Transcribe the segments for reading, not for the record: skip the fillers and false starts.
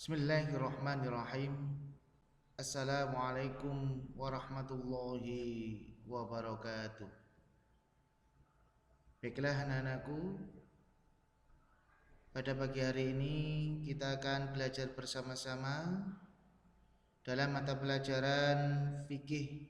Bismillahirrahmanirrahim. Assalamualaikum warahmatullahi wabarakatuh. Baiklah anak-anakku, pada pagi hari ini kita akan belajar bersama-sama dalam mata pelajaran fikih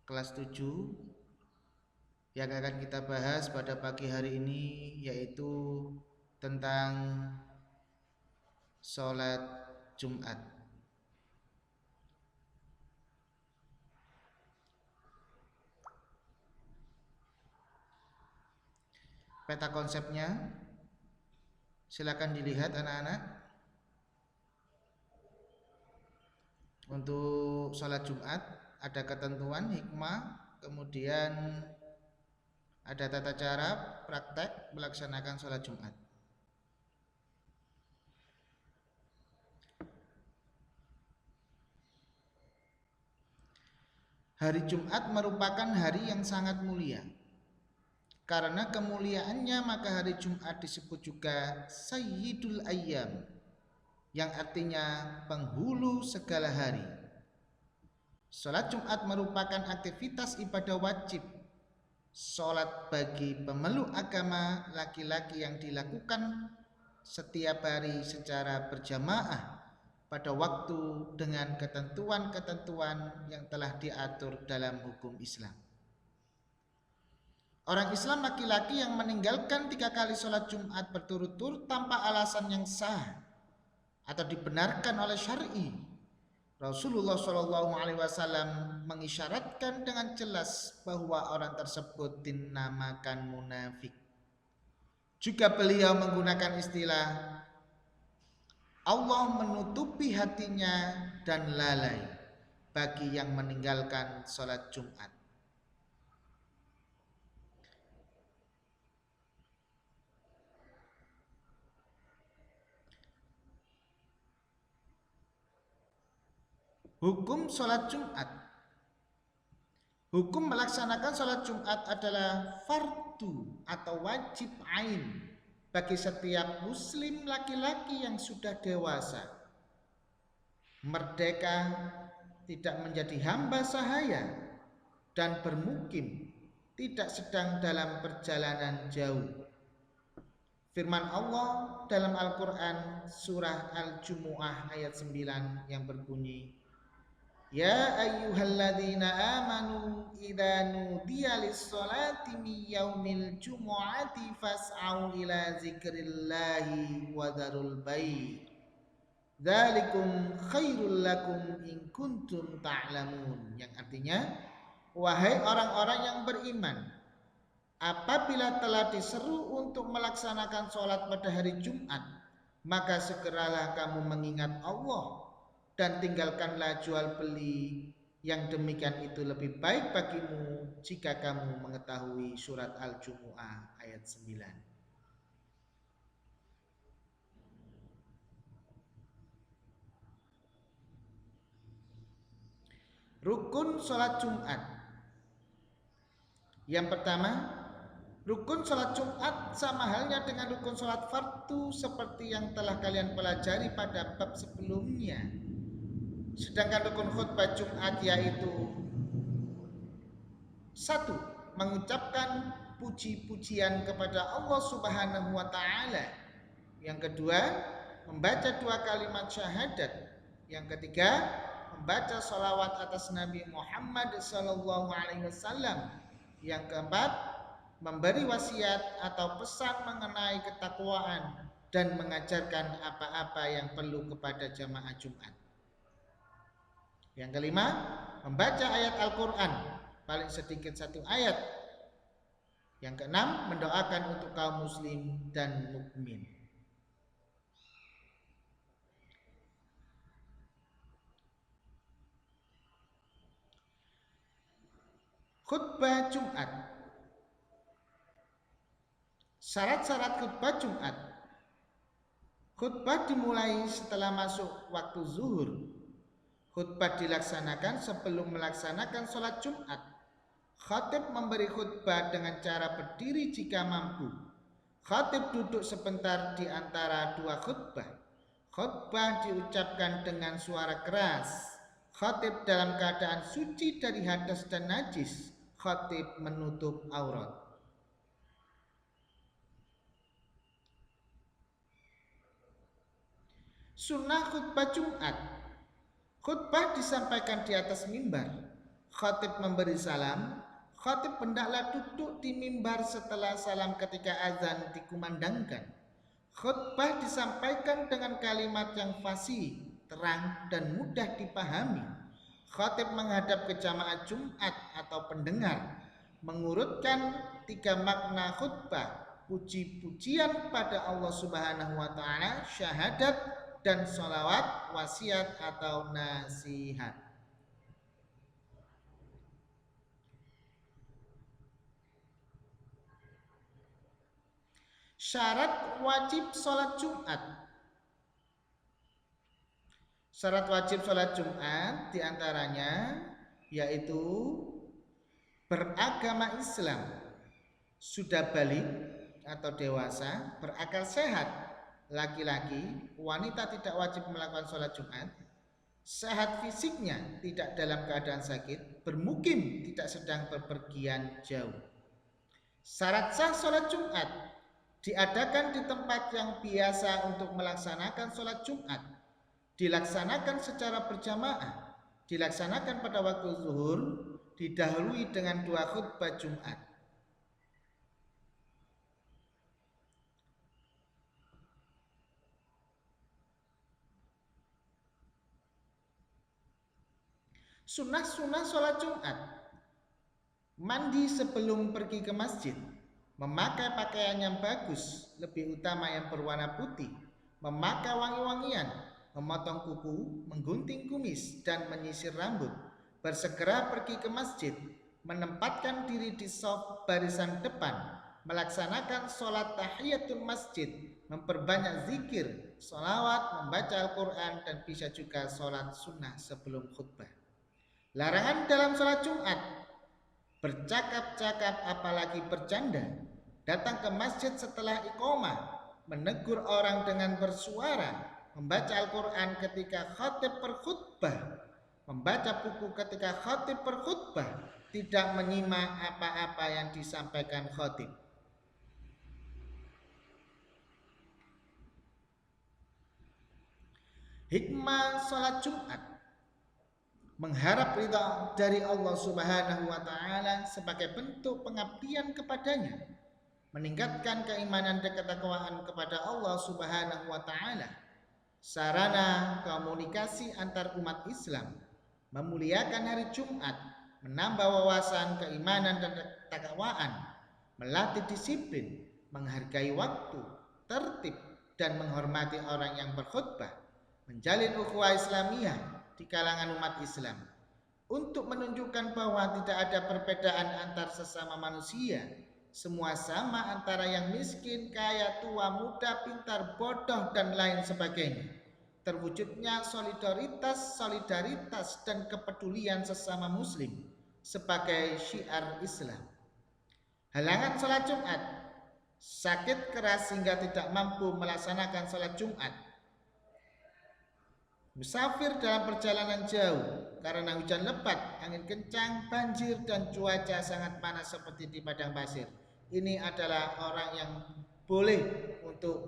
kelas 7 yang akan kita bahas pada pagi hari ini, yaitu tentang sholat Jumat. Peta konsepnya silakan dilihat anak-anak. Untuk sholat Jumat ada ketentuan hikmah, kemudian ada tata cara praktek melaksanakan sholat Jumat. Hari Jumat merupakan hari yang sangat mulia. Karena kemuliaannya maka hari Jumat disebut juga Sayyidul Ayyam, yang artinya penghulu segala hari. Sholat Jumat merupakan aktivitas ibadah wajib sholat bagi pemeluk agama laki-laki yang dilakukan setiap hari secara berjamaah pada waktu dengan ketentuan-ketentuan yang telah diatur dalam hukum Islam. Orang Islam laki-laki yang meninggalkan 3 kali sholat Jumat berturut-turut tanpa alasan yang sah atau dibenarkan oleh syar'i, Rasulullah SAW mengisyaratkan dengan jelas bahwa orang tersebut dinamakan munafik. Juga beliau menggunakan istilah Allah menutupi hatinya dan lalai bagi yang meninggalkan sholat Jumat. Hukum sholat Jumat. Hukum melaksanakan sholat Jumat adalah fardu atau wajib ain bagi setiap muslim laki-laki yang sudah dewasa, merdeka, tidak menjadi hamba sahaya, dan bermukim, tidak sedang dalam perjalanan jauh. Firman Allah dalam Al-Quran surah Al-Jumu'ah ayat 9 yang berbunyi, Ya ayyuhalladzina amanu idza nudiya lis-sholati min yaumil jumu'ati fas'au ila zikrillahi wa dzarul bai' dzalikum khairul lakum in kuntum ta'lamun, yang artinya, wahai orang-orang yang beriman, apabila telah diseru untuk melaksanakan sholat pada hari Jumat, maka segeralah kamu mengingat Allah dan tinggalkanlah jual beli, yang demikian itu lebih baik bagimu jika kamu mengetahui. Surat Al-Jumu'ah ayat 9. Rukun sholat Jumat. Yang pertama, rukun sholat Jumat sama halnya dengan rukun sholat fardu seperti yang telah kalian pelajari pada bab sebelumnya. Sedangkan rukun khutbah Jumat yaitu 1. Mengucapkan puji-pujian kepada Allah Subhanahu wa Ta'ala. Yang kedua, membaca 2 kalimat syahadat. Yang ketiga, membaca sholawat atas Nabi Muhammad SAW. Yang keempat, memberi wasiat atau pesan mengenai ketakwaan dan mengajarkan apa-apa yang perlu kepada jamaah Jumat. Yang kelima, membaca ayat Al-Quran, paling sedikit 1 ayat. Yang keenam, mendoakan untuk kaum muslim dan mukmin. Khutbah Jumat. Syarat-syarat khutbah Jumat. Khutbah dimulai setelah masuk waktu zuhur. Khutbah dilaksanakan sebelum melaksanakan sholat Jumat. Khatib memberi khutbah dengan cara berdiri jika mampu. Khatib duduk sebentar di antara 2 khutbah. Khutbah diucapkan dengan suara keras. Khatib dalam keadaan suci dari hadas dan najis. Khatib menutup aurat. Sunnah khutbah Jumat. Khutbah disampaikan di atas mimbar. Khatib memberi salam. Khatib hendaklah duduk di mimbar setelah salam ketika azan dikumandangkan. Khutbah disampaikan dengan kalimat yang fasih, terang, dan mudah dipahami. Khatib menghadap ke jamaah Jumat atau pendengar, mengurutkan 3 makna khutbah: puji-pujian pada Allah Subhanahu wa Ta'ala, syahadat, dan sholawat, wasiat atau nasihat. Syarat wajib sholat Jumat. Syarat wajib sholat Jumat diantaranya yaitu beragama Islam, sudah balik atau dewasa, berakal sehat, laki-laki, wanita tidak wajib melakukan sholat Jumat, sehat fisiknya, tidak dalam keadaan sakit, bermukim, tidak sedang bepergian jauh. Syarat sah sholat Jumat: diadakan di tempat yang biasa untuk melaksanakan sholat Jumat, dilaksanakan secara berjamaah, dilaksanakan pada waktu zuhur, didahului dengan 2 khutbah Jumat. Sunnah-sunnah sholat Jumat: mandi sebelum pergi ke masjid, memakai pakaian yang bagus, lebih utama yang berwarna putih, memakai wangi-wangian, memotong kuku, menggunting kumis, dan menyisir rambut, bersegera pergi ke masjid, menempatkan diri di shaf barisan depan, melaksanakan sholat tahiyatul masjid, memperbanyak zikir, sholawat, membaca Al-Quran, dan bisa juga sholat sunnah sebelum khutbah. Larangan dalam sholat Jumat: bercakap-cakap apalagi bercanda, datang ke masjid setelah iqomah, menegur orang dengan bersuara, membaca Al-Quran ketika khatib berkhutbah, membaca buku ketika khatib berkhutbah, tidak menyimak apa-apa yang disampaikan khatib. Hikmah sholat Jumat: mengharap ridha dari Allah Subhanahu wa Ta'ala sebagai bentuk pengabdian kepadanya, meningkatkan keimanan dan ketakwaan kepada Allah Subhanahu wa Ta'ala, sarana komunikasi antar umat Islam, memuliakan hari Jumat, menambah wawasan keimanan dan ketakwaan, melatih disiplin, menghargai waktu, tertib, dan menghormati orang yang berkhutbah, menjalin ukhuwah Islamiyah di kalangan umat Islam, untuk menunjukkan bahwa tidak ada perbedaan antar sesama manusia, semua sama antara yang miskin, kaya, tua, muda, pintar, bodoh, dan lain sebagainya. Terwujudnya solidaritas dan kepedulian sesama muslim sebagai syiar Islam. Halangan sholat Jumat: sakit keras sehingga tidak mampu melaksanakan sholat Jumat, musafir dalam perjalanan jauh karena hujan lebat, angin kencang, banjir, dan cuaca sangat panas seperti di padang pasir. Ini adalah orang yang boleh untuk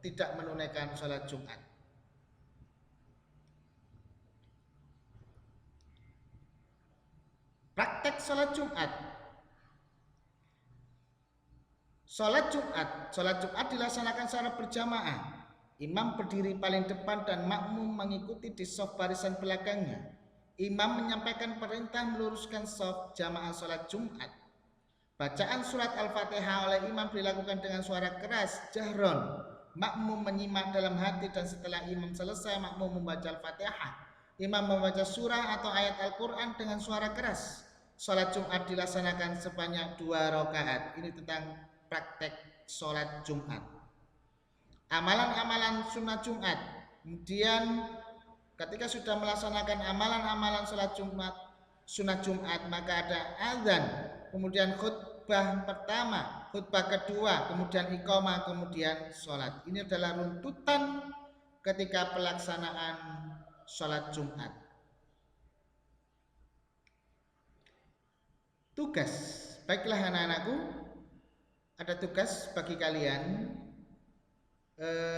tidak menunaikan sholat Jumat. Praktek sholat Jumat. Sholat Jumat dilaksanakan secara berjamaah. Imam berdiri paling depan dan makmum mengikuti di shaf barisan belakangnya. Imam menyampaikan perintah meluruskan shaf jamaah sholat Jumat. Bacaan surat Al-Fatihah oleh imam dilakukan dengan suara keras, jahron. Makmum menyimak dalam hati, dan setelah imam selesai, makmum membaca Al-Fatihah. Imam membaca surah atau ayat Al-Quran dengan suara keras. Sholat Jumat dilaksanakan sebanyak 2 rakaat. Ini tentang praktek sholat Jumat. Amalan-amalan sunnah Jumat. Kemudian ketika sudah melaksanakan amalan-amalan sholat Jumat, sunnah Jumat, maka ada azan, kemudian khutbah pertama, khutbah kedua, kemudian iqamah, kemudian sholat. Ini adalah runtutan ketika pelaksanaan sholat Jumat. Tugas, baiklah anak-anakku, ada tugas bagi kalian,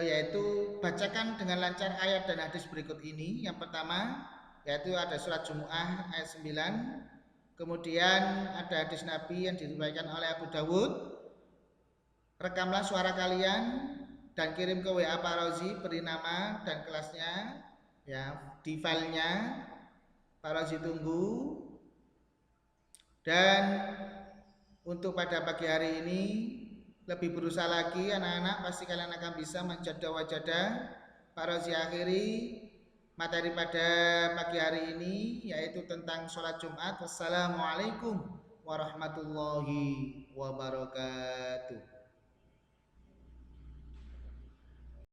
yaitu bacakan dengan lancar ayat dan hadis berikut ini. Yang pertama, yaitu ada surat Jumu'ah ayat 9, kemudian ada hadis Nabi yang diriwayatkan oleh Abu Dawud. Rekamlah suara kalian dan kirim ke WA Pak Rozi, beri nama dan kelasnya, ya, di filenya. Pak Rozi tunggu. Dan untuk pada pagi hari ini lebih berusaha lagi anak-anak, pasti kalian akan bisa menjadah wajadah. Pak Rozi akhiri materi pada pagi hari ini, yaitu tentang sholat Jumat. Wassalamualaikum warahmatullahi wabarakatuh.